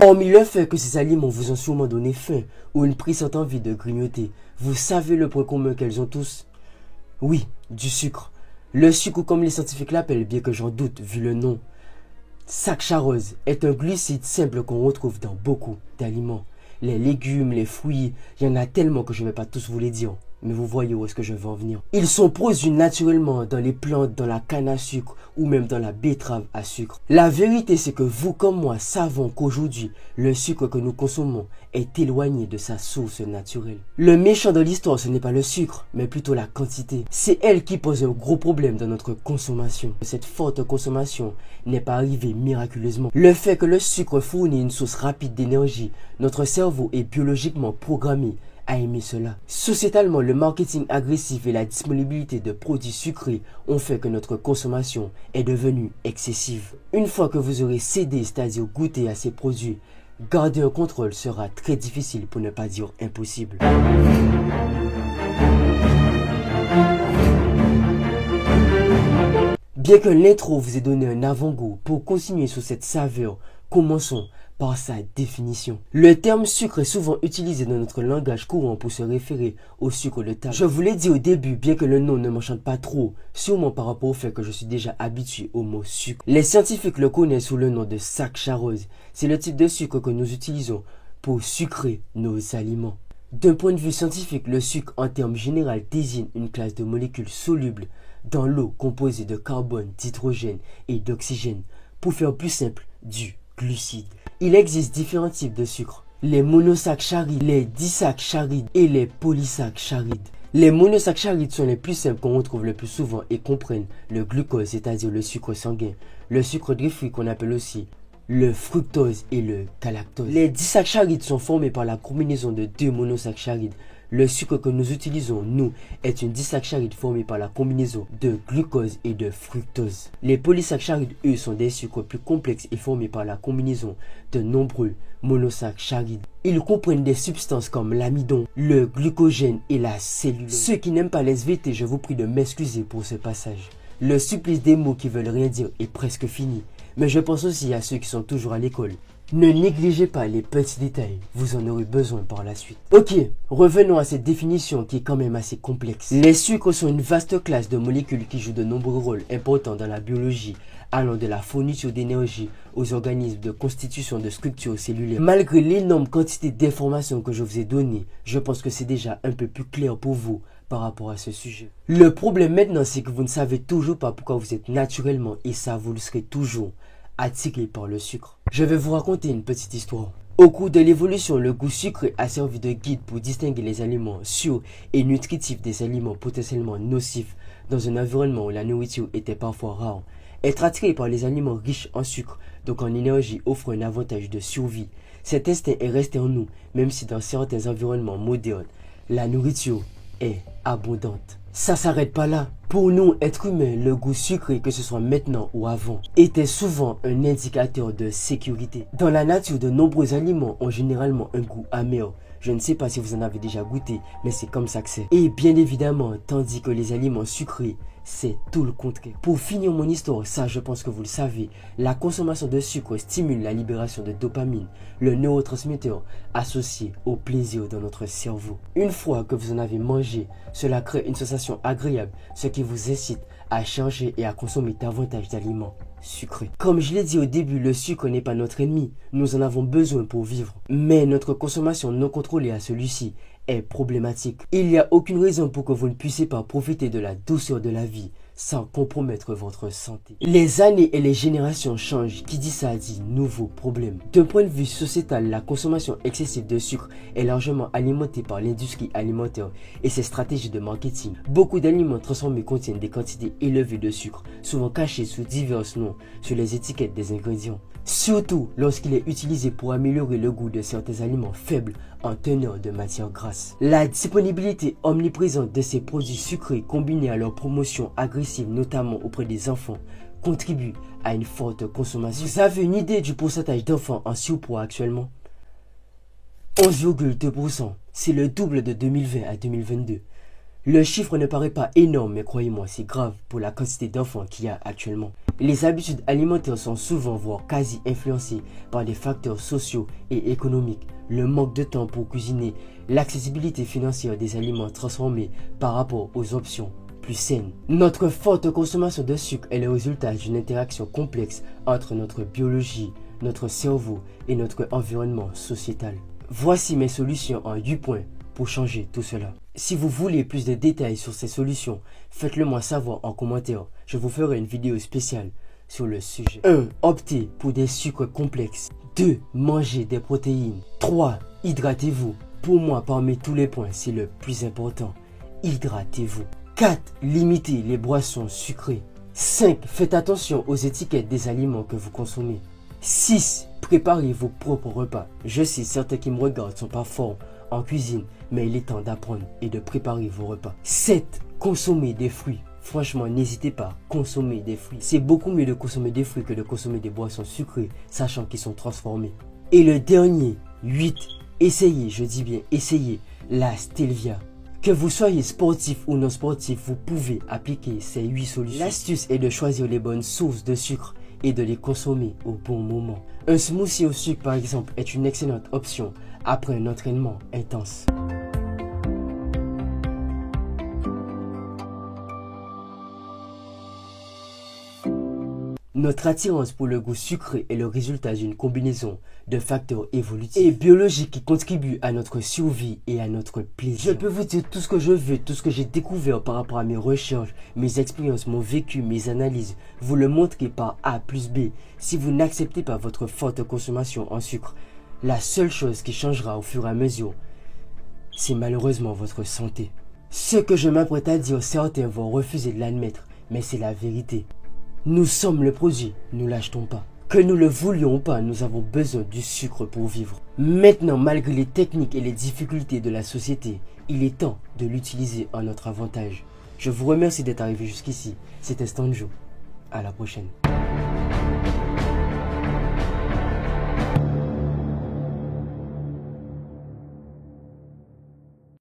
Hormis le fait que ces aliments vous ont sûrement donné faim ou une pressante envie de grignoter, vous savez le point commun qu'elles ont tous? Oui, du sucre. Le sucre, comme les scientifiques l'appellent, bien que j'en doute vu le nom. Saccharose est un glucide simple qu'on retrouve dans beaucoup d'aliments. Les légumes, les fruits, il y en a tellement que je ne vais pas tous vous les dire. Mais vous voyez où est-ce que je veux en venir. Ils sont produits naturellement dans les plantes, dans la canne à sucre ou même dans la betterave à sucre. La vérité, c'est que vous comme moi savons qu'aujourd'hui, le sucre que nous consommons est éloigné de sa source naturelle. Le méchant de l'histoire, ce n'est pas le sucre, mais plutôt la quantité. C'est elle qui pose un gros problème dans notre consommation. Cette forte consommation n'est pas arrivée miraculeusement. Le fait que le sucre fournit une source rapide d'énergie, notre cerveau est biologiquement programmé à aimer cela. Sociétalement, le marketing agressif et la disponibilité de produits sucrés ont fait que notre consommation est devenue excessive. Une fois que vous aurez cédé, c'est-à-dire goûté à ces produits, garder un contrôle sera très difficile pour ne pas dire impossible. Bien que l'intro vous ait donné un avant-goût, pour continuer sur cette saveur, commençons par sa définition. Le terme sucre est souvent utilisé dans notre langage courant pour se référer au sucre de table. Je vous l'ai dit au début, bien que le nom ne m'enchante pas trop, sûrement par rapport au fait que je suis déjà habitué au mot sucre. Les scientifiques le connaissent sous le nom de saccharose. C'est le type de sucre que nous utilisons pour sucrer nos aliments. D'un point de vue scientifique, le sucre en termes généraux désigne une classe de molécules solubles dans l'eau composée de carbone, d'hydrogène et d'oxygène. Pour faire plus simple, du glucide. Il existe différents types de sucre. Les monosaccharides, les disaccharides et les polysaccharides. Les monosaccharides sont les plus simples qu'on retrouve le plus souvent et comprennent le glucose, c'est-à-dire le sucre sanguin, le sucre des fruits qu'on appelle aussi le fructose et le galactose. Les disaccharides sont formés par la combinaison de deux monosaccharides. Le sucre que nous utilisons, nous, est une disaccharide formée par la combinaison de glucose et de fructose. Les polysaccharides, eux, sont des sucres plus complexes et formés par la combinaison de nombreux monosaccharides. Ils comprennent des substances comme l'amidon, le glucogène et la cellulose. Ceux qui n'aiment pas les SVT, je vous prie de m'excuser pour ce passage. Le supplice des mots qui veulent rien dire est presque fini. Mais je pense aussi à ceux qui sont toujours à l'école. Ne négligez pas les petits détails, vous en aurez besoin par la suite. Ok, revenons à cette définition qui est quand même assez complexe. Les sucres sont une vaste classe de molécules qui jouent de nombreux rôles importants dans la biologie, allant de la fourniture d'énergie aux organismes de constitution de structures cellulaires. Malgré l'énorme quantité d'informations que je vous ai données, je pense que c'est déjà un peu plus clair pour vous par rapport à ce sujet. Le problème maintenant, c'est que vous ne savez toujours pas pourquoi vous êtes naturellement, et ça vous le serez toujours, attiré par le sucre. Je vais vous raconter une petite histoire. Au cours de l'évolution, le goût sucré a servi de guide pour distinguer les aliments sûrs et nutritifs des aliments potentiellement nocifs dans un environnement où la nourriture était parfois rare. Être attiré par les aliments riches en sucre, donc en énergie, offre un avantage de survie. Cet instinct est resté en nous, même si dans certains environnements modernes, la nourriture est abondante. Ça s'arrête pas là. Pour nous, êtres humains, le goût sucré, que ce soit maintenant ou avant, était souvent un indicateur de sécurité. Dans la nature, de nombreux aliments ont généralement un goût amer. Je ne sais pas si vous en avez déjà goûté, mais c'est comme ça que c'est. Et bien évidemment, tandis que les aliments sucrés, c'est tout le contraire. Pour finir mon histoire, ça je pense que vous le savez, la consommation de sucre stimule la libération de dopamine, le neurotransmetteur associé au plaisir dans notre cerveau. Une fois que vous en avez mangé, cela crée une sensation agréable, ce qui vous incite à chercher et à consommer davantage d'aliments sucrés. Comme je l'ai dit au début, le sucre n'est pas notre ennemi, nous en avons besoin pour vivre. Mais notre consommation non contrôlée à celui-ci est problématique. Il n'y a aucune raison pour que vous ne puissiez pas profiter de la douceur de la vie sans compromettre votre santé. Les années et les générations changent. Qui dit ça dit nouveau problème. D'un point de vue sociétal, la consommation excessive de sucre est largement alimentée par l'industrie alimentaire et ses stratégies de marketing. Beaucoup d'aliments transformés contiennent des quantités élevées de sucre, souvent cachées sous divers noms sur les étiquettes des ingrédients. Surtout lorsqu'il est utilisé pour améliorer le goût de certains aliments faibles en teneur de matière grasse. La disponibilité omniprésente de ces produits sucrés combinée à leur promotion agressive notamment auprès des enfants contribuent à une forte consommation. Vous avez une idée du pourcentage d'enfants en surpoids actuellement? 11,2%. C'est le double de 2020 à 2022. Le chiffre ne paraît pas énorme, mais croyez-moi, c'est grave pour la quantité d'enfants qu'il y a actuellement. Les habitudes alimentaires sont souvent, voire quasi influencées par des facteurs sociaux et économiques. Le manque de temps pour cuisiner, l'accessibilité financière des aliments transformés par rapport aux options plus saines. Notre forte consommation de sucre est le résultat d'une interaction complexe entre notre biologie, notre cerveau et notre environnement sociétal. Voici mes solutions en 8 points pour changer tout cela. Si vous voulez plus de détails sur ces solutions, faites-le moi savoir en commentaire. Je vous ferai une vidéo spéciale sur le sujet. 1. Optez pour des sucres complexes. 2. Mangez des protéines. 3. Hydratez-vous. Pour moi, parmi tous les points, c'est le plus important. Hydratez-vous. 4. Limitez les boissons sucrées. 5. Faites attention aux étiquettes des aliments que vous consommez. 6. Préparez vos propres repas. Je sais, certains qui me regardent sont pas forts en cuisine, mais il est temps d'apprendre et de préparer vos repas. 7. Consommez des fruits. Franchement, n'hésitez pas, consommez des fruits. C'est beaucoup mieux de consommer des fruits que de consommer des boissons sucrées, sachant qu'ils sont transformés. Et le dernier, 8. Essayez, je dis bien essayez, la stevia. Que vous soyez sportif ou non sportif, vous pouvez appliquer ces 8 solutions. L'astuce est de choisir les bonnes sources de sucre et de les consommer au bon moment. Un smoothie au sucre par exemple est une excellente option après un entraînement intense. Notre attirance pour le goût sucré est le résultat d'une combinaison de facteurs évolutifs et biologiques qui contribuent à notre survie et à notre plaisir. Je peux vous dire tout ce que je veux, tout ce que j'ai découvert par rapport à mes recherches, mes expériences, mon vécu, mes analyses. Vous le montrez par A plus B. Si vous n'acceptez pas votre forte consommation en sucre, la seule chose qui changera au fur et à mesure, c'est malheureusement votre santé. Ce que je m'apprête à dire, certains vont refuser de l'admettre, mais c'est la vérité. Nous sommes le produit, ne l'achetons pas. Que nous le voulions ou pas, nous avons besoin du sucre pour vivre. Maintenant, malgré les techniques et les difficultés de la société, il est temps de l'utiliser en notre avantage. Je vous remercie d'être arrivé jusqu'ici. C'était Stanjo. À la prochaine.